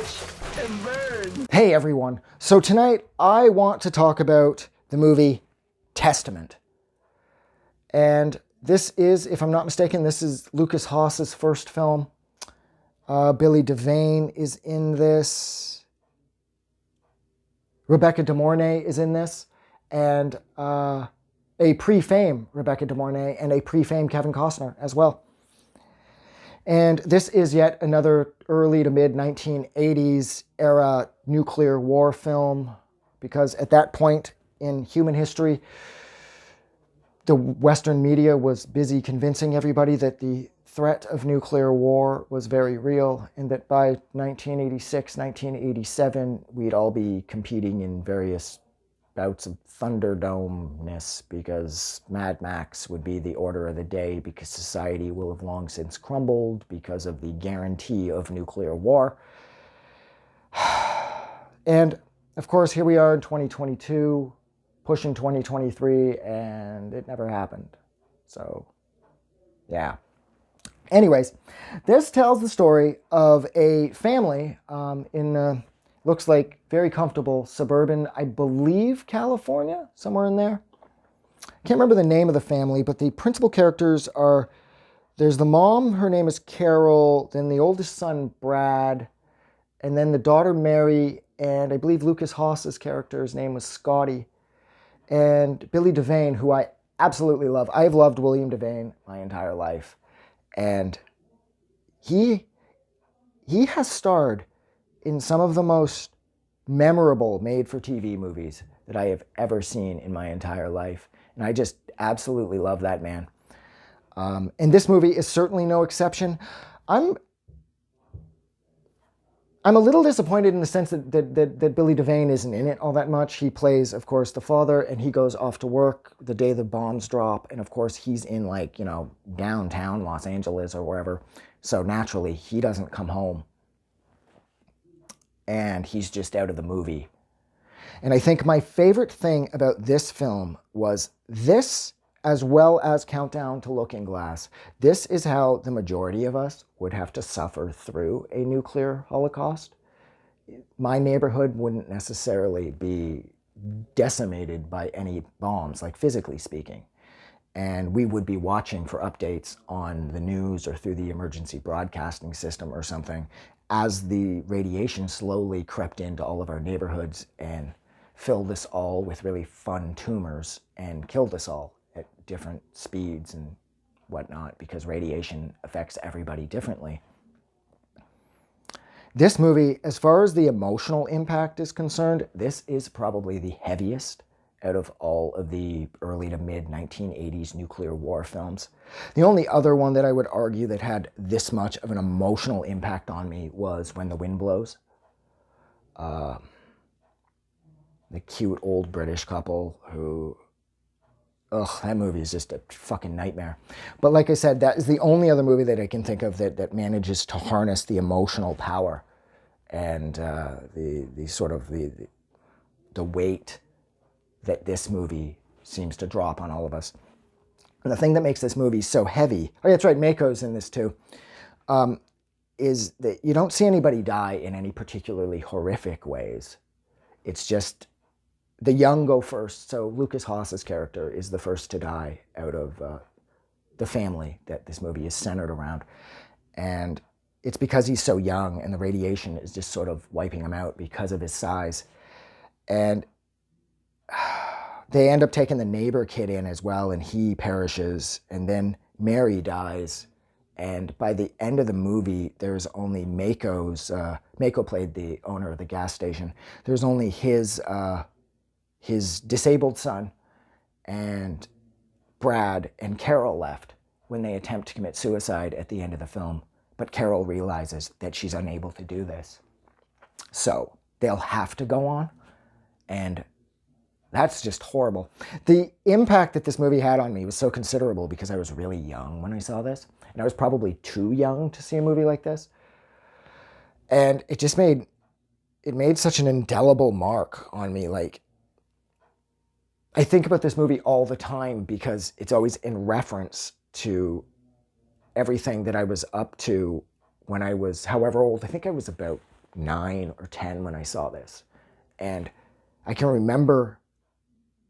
Watch and burn. Hey everyone. So tonight I want to talk about the movie Testament. And this is, if I'm not mistaken, this is Lukas Haas's first film. Billy Devane is in this. Rebecca De Mornay is in this. And a pre-fame Rebecca De Mornay and a pre-fame Kevin Costner as well. And this is yet another early to mid 1980s era nuclear war film, because at that point in human history, the Western media was busy convincing everybody that the threat of nuclear war was very real, and that by 1986, 1987, we'd all be competing in various bouts of Thunderdome-ness, because Mad Max would be the order of the day, because society will have long since crumbled because of the guarantee of nuclear war. And of course, here we are in 2022, pushing 2023, and it never happened. So, yeah. Anyways, this tells the story of a family in looks like very comfortable suburban, I believe, California, somewhere in there. I can't remember the name of the family, but the principal characters are, there's the mom, her name is Carol, then the oldest son, Brad, and then the daughter, Mary, and I believe Lukas Haas's character's name was Scotty, and Billy Devane, who I absolutely love. I've loved William Devane my entire life, and he has starred in some of the most memorable made-for-TV movies that I have ever seen in my entire life. And I just absolutely love that man. And this movie is certainly no exception. I'm a little disappointed in the sense that Billy Devane isn't in it all that much. He plays, of course, the father, and he goes off to work the day the bombs drop. And of course, he's in, like, you know, downtown Los Angeles or wherever. So naturally, he doesn't come home. And he's just out of the movie. And I think my favorite thing about this film was this, as well as Countdown to Looking Glass. This is how the majority of us would have to suffer through a nuclear holocaust. My neighborhood wouldn't necessarily be decimated by any bombs, like physically speaking. And we would be watching for updates on the news or through the emergency broadcasting system or something, as the radiation slowly crept into all of our neighborhoods and filled us all with really fun tumors and killed us all at different speeds and whatnot, because radiation affects everybody differently. This movie, as far as the emotional impact is concerned, this is probably the heaviest out of all of the early to mid 1980s nuclear war films. The only other one that I would argue that had this much of an emotional impact on me was When the Wind Blows. The cute old British couple who, that movie is just a fucking nightmare. But like I said, that is the only other movie that I can think of that manages to harness the emotional power and the sort of the weight that this movie seems to drop on all of us. And the thing that makes this movie so heavy, oh yeah, that's right, Mako's in this too, is that you don't see anybody die in any particularly horrific ways. It's just the young go first. So Lukas Haas's character is the first to die out of the family that this movie is centered around. And it's because he's so young, and the radiation is just sort of wiping him out because of his size. And they end up taking the neighbor kid in as well, and he perishes, and then Mary dies. And by the end of the movie, there's only Mako played the owner of the gas station. There's only his disabled son and Brad and Carol left when they attempt to commit suicide at the end of the film. But Carol realizes that she's unable to do this. So they'll have to go on, and that's just horrible. The impact that this movie had on me was so considerable because I was really young when I saw this. And I was probably too young to see a movie like this. And it just made such an indelible mark on me. Like, I think about this movie all the time because it's always in reference to everything that I was up to when I was however old. I think I was about 9 or 10 when I saw this. And I can remember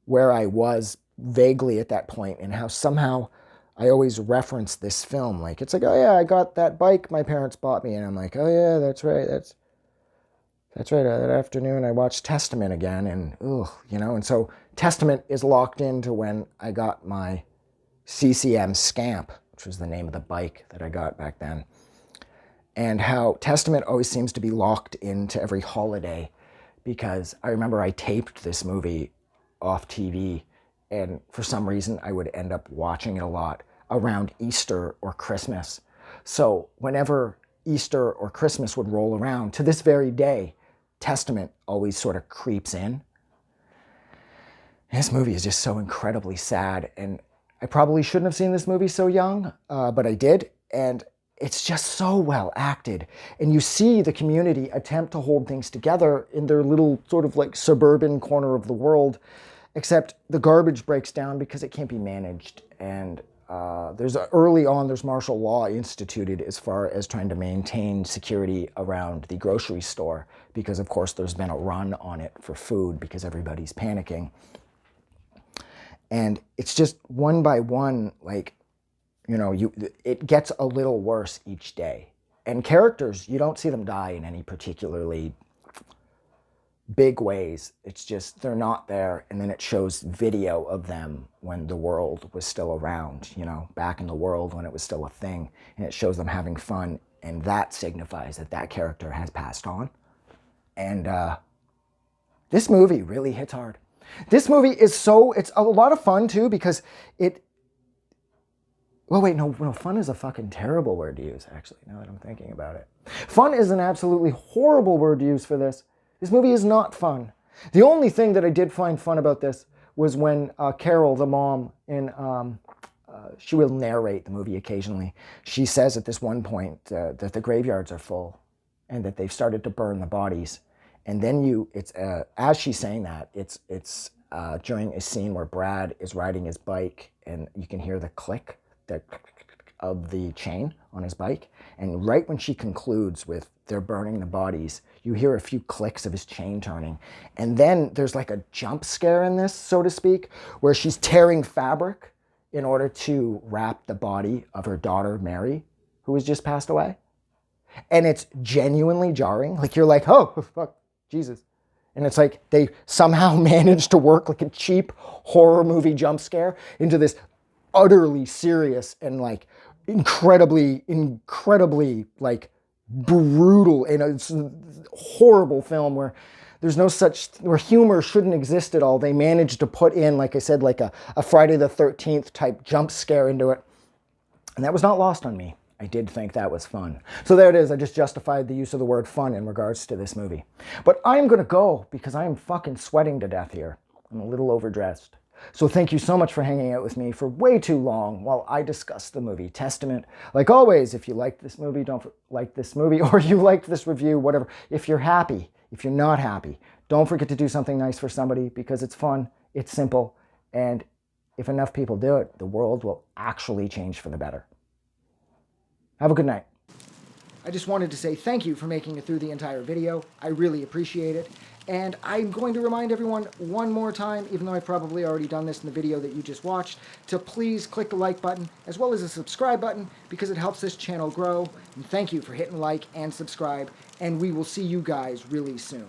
where I was vaguely at that point and how somehow I always reference this film. Like, it's like, oh yeah, I got that bike my parents bought me. And I'm like, oh yeah, that's right. That's right. That afternoon I watched Testament again, and and so Testament is locked into when I got my CCM Scamp, which was the name of the bike that I got back then, and how Testament always seems to be locked into every holiday, because I remember I taped this movie off TV, and for some reason I would end up watching it a lot around Easter or Christmas. So whenever Easter or Christmas would roll around, to this very day, Testament always sort of creeps in. And this movie is just so incredibly sad, and I probably shouldn't have seen this movie so young, but I did, and it's just so well acted. And you see the community attempt to hold things together in their little sort of like suburban corner of the world, except the garbage breaks down because it can't be managed. And early on, there's martial law instituted as far as trying to maintain security around the grocery store, because of course there's been a run on it for food because everybody's panicking. And it's just one by one, like, it gets a little worse each day. And characters, you don't see them die in any particularly big ways. It's just they're not there, and then it shows video of them when the world was still around, back in the world when it was still a thing, and it shows them having fun, and that signifies that that character has passed on. And this movie really hits hard. This movie it's a lot of fun too, because fun is a fucking terrible word to use, actually, now that I'm thinking about it. Fun is an absolutely horrible word to use for this. This movie is not fun. The only thing that I did find fun about this was when Carol, the mom, she will narrate the movie occasionally. She says at this one point that the graveyards are full and that they've started to burn the bodies. And then as she's saying that, it's during a scene where Brad is riding his bike, and you can hear the click of the chain on his bike. And right when she concludes with they're burning the bodies, you hear a few clicks of his chain turning. And then there's like a jump scare in this, so to speak, where she's tearing fabric in order to wrap the body of her daughter, Mary, who has just passed away. And it's genuinely jarring. Like, you're like, oh, fuck, Jesus. And it's like they somehow managed to work like a cheap horror movie jump scare into this utterly serious and like incredibly like brutal and a horrible film where there's where humor shouldn't exist at all. They managed to put in, like I said, like a Friday the 13th type jump scare into it. And that was not lost on me. I did think that was fun. So there it is. I just justified the use of the word fun in regards to this movie. But I'm going to go because I am fucking sweating to death here. I'm a little overdressed. So thank you so much for hanging out with me for way too long while I discuss the movie Testament. Like always, if you liked this movie, or you liked this review, whatever, if you're happy, if you're not happy, don't forget to do something nice for somebody, because it's fun, it's simple, and if enough people do it, the world will actually change for the better. Have a good night. I just wanted to say thank you for making it through the entire video. I really appreciate it. And I'm going to remind everyone one more time, even though I've probably already done this in the video that you just watched, to please click the like button as well as the subscribe button, because it helps this channel grow. And thank you for hitting like and subscribe, and we will see you guys really soon.